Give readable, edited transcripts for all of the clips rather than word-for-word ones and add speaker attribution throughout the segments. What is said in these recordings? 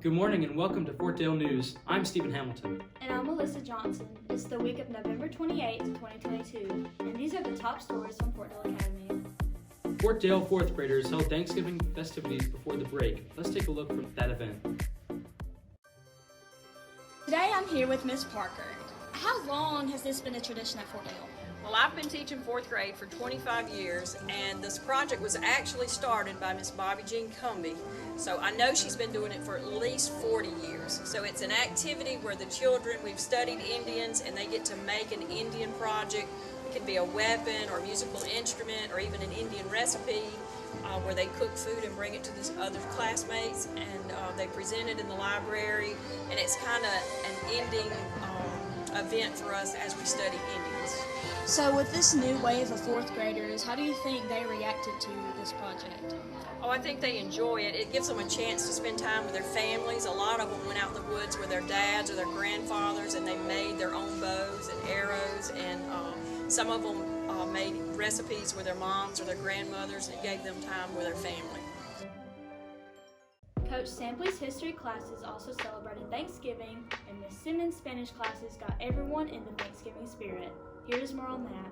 Speaker 1: Good morning and welcome to Fort Dale News. I'm Stephen Hamilton.
Speaker 2: And I'm Melissa Johnson. It's the week of November 28th, 2022, and these are the top stories from Fort Dale Academy.
Speaker 1: Fort Dale fourth graders held Thanksgiving festivities before the break. Let's take a look at that event.
Speaker 2: Today I'm here with Miss Parker. How long has this been a tradition at Fort Dale?
Speaker 3: Well, I've been teaching fourth grade for 25 years, and this project was actually started by Miss Bobby Jean Cumbie. So I know she's been doing it for at least 40 years. So it's an activity where the children, we've studied Indians, and they get to make an Indian project. It can be a weapon or musical instrument or even an Indian recipe where they cook food and bring it to the other classmates, and they present it in the library, and it's kind of an ending event for us as we study Indians.
Speaker 2: So with this new wave of fourth graders, how do you think they reacted to this project?
Speaker 3: Oh, I think they enjoy it. It gives them a chance to spend time with their families. A lot of them went out in the woods with their dads or their grandfathers, and they made their own bows and arrows, and some of them made recipes with their moms or their grandmothers, and it gave them time with their family.
Speaker 2: Coach Sampley's history classes also celebrated Thanksgiving, and Miss Simmons' Spanish classes got everyone in the Thanksgiving spirit. Here's more on that.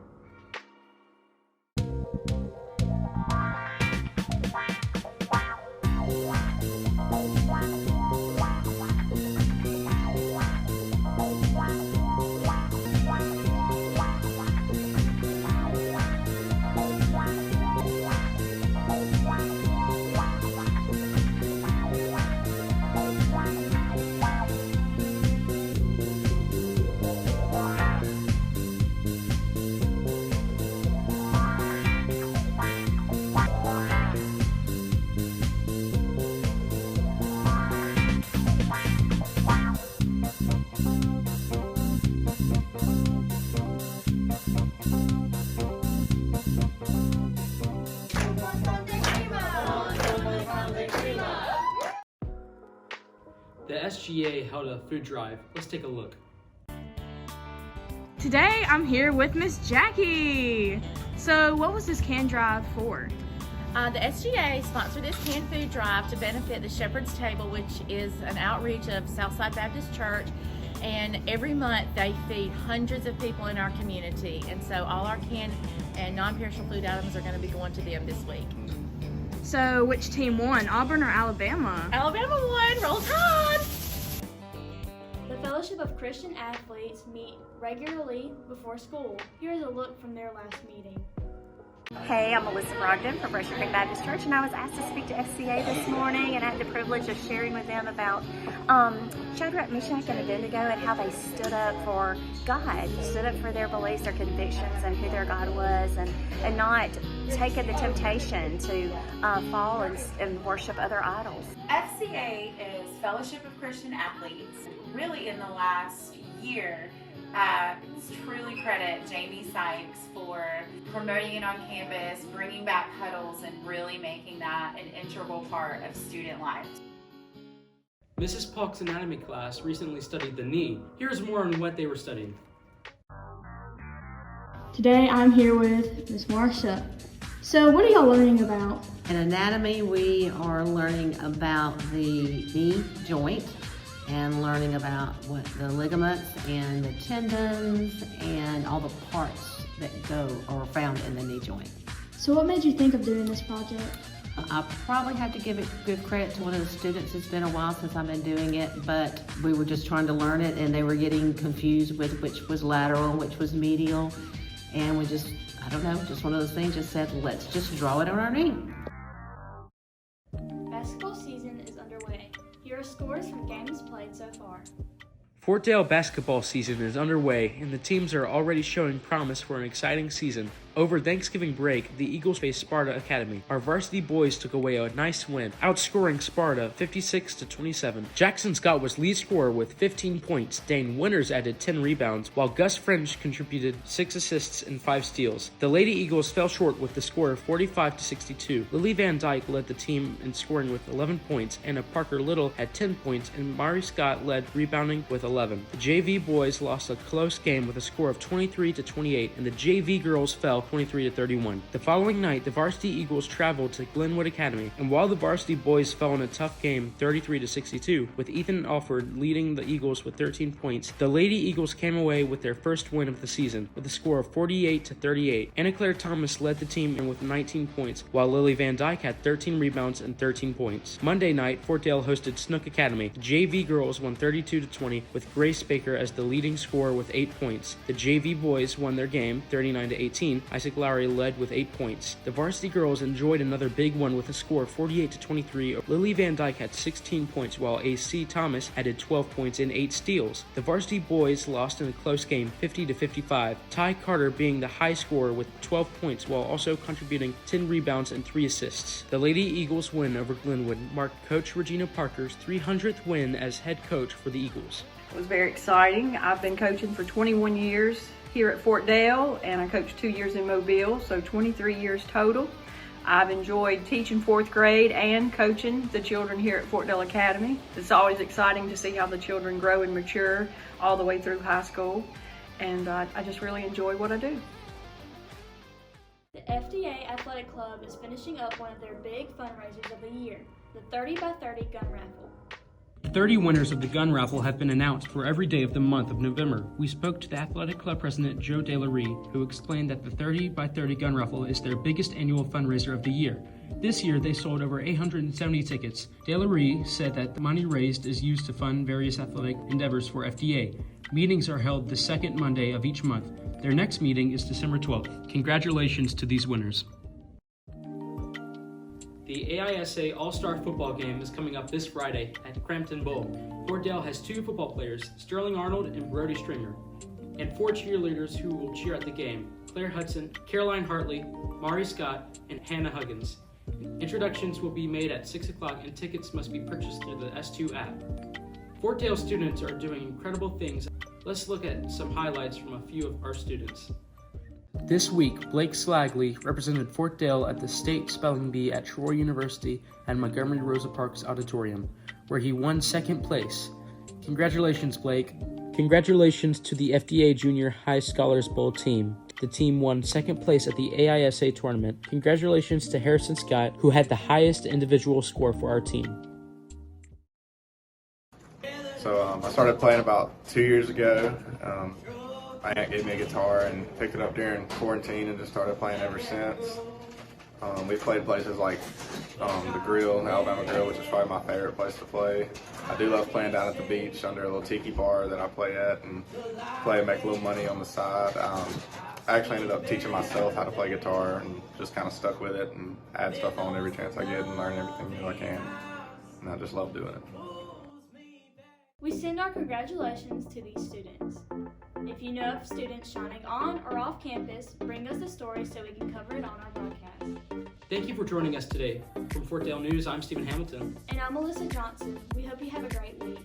Speaker 1: The SGA held a food drive. Let's take a look.
Speaker 4: Today I'm here with Miss Jackie. So what was this can drive for?
Speaker 5: The SGA sponsored this canned food drive to benefit the Shepherd's Table, which is an outreach of Southside Baptist Church. And every month they feed hundreds of people in our community. And so all our canned and non-perishable food items are going to be going to them this week.
Speaker 4: So which team won, Auburn or Alabama?
Speaker 5: Alabama won! Roll Tide!
Speaker 2: The Fellowship of Christian Athletes meet regularly before school. Here's a look from their last meeting.
Speaker 6: Hey, I'm Melissa Brogdon from Freshman Creek Baptist Church, and I was asked to speak to FCA this morning, and I had the privilege of sharing with them about Shadrach, Meshach, and Abednego and how they stood up for God, stood up for their beliefs, their convictions, and who their God was, and not taken the temptation to fall and worship other idols.
Speaker 7: FCA is Fellowship of Christian Athletes. Really, in the last year, truly credit Jamie Sykes for promoting it on campus, bringing back huddles, and really making that an integral part of student life.
Speaker 1: Mrs. Polk's anatomy class recently studied the knee. Here's more on what they were studying.
Speaker 2: Today I'm here with Miss Marsha. So what are y'all learning about?
Speaker 8: In anatomy, we are learning about the knee joint and learning about what the ligaments and the tendons and all the parts that go or are found in the knee joint.
Speaker 2: So what made you think of doing this project?
Speaker 8: I probably have to give credit to one of the students. It's been a while since I've been doing it, but we were just trying to learn it, and they were getting confused with which was lateral and which was medial. And we just, I don't know, just one of those things, just said, let's just draw it on our knee.
Speaker 2: Basketball season is underway. Here are scores from games played so far.
Speaker 1: Fort Dale basketball season is underway, and the teams are already showing promise for an exciting season. Over Thanksgiving break, the Eagles faced Sparta Academy. Our varsity boys took away a nice win, outscoring Sparta 56-27. Jackson Scott was lead scorer with 15 points. Dane Winters added 10 rebounds, while Gus French contributed 6 assists and 5 steals. The Lady Eagles fell short with the score of 45-62. Lily Van Dyke led the team in scoring with 11 points, Anna Parker Little had 10 points, and Mari Scott led rebounding with 11. The JV boys lost a close game with a score of 23-28, and the JV girls fell 23-31. The following night, the varsity Eagles traveled to Glenwood Academy, and while the varsity boys fell in a tough game 33-62, with Ethan Alford leading the Eagles with 13 points, the Lady Eagles came away with their first win of the season with a score of 48-38. Anna Claire Thomas led the team in with 19 points, while Lily Van Dyke had 13 rebounds and 13 points. Monday night, Fort Dale hosted Snook Academy. The JV girls won 32-20 with Grace Baker as the leading scorer with 8 points. The JV boys won their game 39-18. Isaac Lowry led with 8 points. The varsity girls enjoyed another big one with a score of 48-23. Lily Van Dyke had 16 points, while AC Thomas added 12 points and 8 steals. The varsity boys lost in a close game 50-55. Ty Carter being the high scorer with 12 points, while also contributing 10 rebounds and 3 assists. The Lady Eagles win over Glenwood marked Coach Regina Parker's 300th win as head coach for the Eagles.
Speaker 9: It was very exciting. I've been coaching for 21 years here at Fort Dale, and I coached 2 years in Mobile, so 23 years total. I've enjoyed teaching 4th grade and coaching the children here at Fort Dale Academy. It's always exciting to see how the children grow and mature all the way through high school, and I just really enjoy what I do.
Speaker 2: The FDA Athletic Club is finishing up one of their big fundraisers of the year, the 30x30 gun raffle.
Speaker 1: The 30 winners of the gun raffle have been announced for every day of the month of November. We spoke to the athletic club president, Joe DeLarie, who explained that the 30x30 gun raffle is their biggest annual fundraiser of the year. This year, they sold over 870 tickets. DeLarie said that the money raised is used to fund various athletic endeavors for FDA. Meetings are held the second Monday of each month. Their next meeting is December 12th. Congratulations to these winners. The AISA All Star football game is coming up this Friday at Crampton Bowl. Fort Dale has 2 football players, Sterling Arnold and Brody Stringer, and 4 cheerleaders who will cheer at the game, Claire Hudson, Caroline Hartley, Mari Scott, and Hannah Huggins. Introductions will be made at 6 o'clock and tickets must be purchased through the S2 app. Fort Dale students are doing incredible things. Let's look at some highlights from a few of our students. This week, Blake Slagley represented Fort Dale at the State Spelling Bee at Troy University and Montgomery Rosa Parks Auditorium, where he won 2nd place. Congratulations, Blake. Congratulations to the FDA Junior High Scholars Bowl team. The team won 2nd place at the AISA tournament. Congratulations to Harrison Scott, who had the highest individual score for our team.
Speaker 10: So I started playing about 2 years ago. My aunt gave me a guitar and picked it up during quarantine and just started playing ever since. We played places like the Grill, the Alabama Grill, which is probably my favorite place to play. I do love playing down at the beach under a little tiki bar that I play at and play and make a little money on the side. I actually ended up teaching myself how to play guitar and just kind of stuck with it and add stuff on every chance I get and learn everything new I can. And I just love doing it.
Speaker 2: We send our congratulations to these students. If you know of students shining on or off campus, bring us the story so we can cover it on our broadcast.
Speaker 1: Thank you for joining us today. From Fort Dale News, I'm Stephen Hamilton.
Speaker 2: And I'm Melissa Johnson. We hope you have a great week.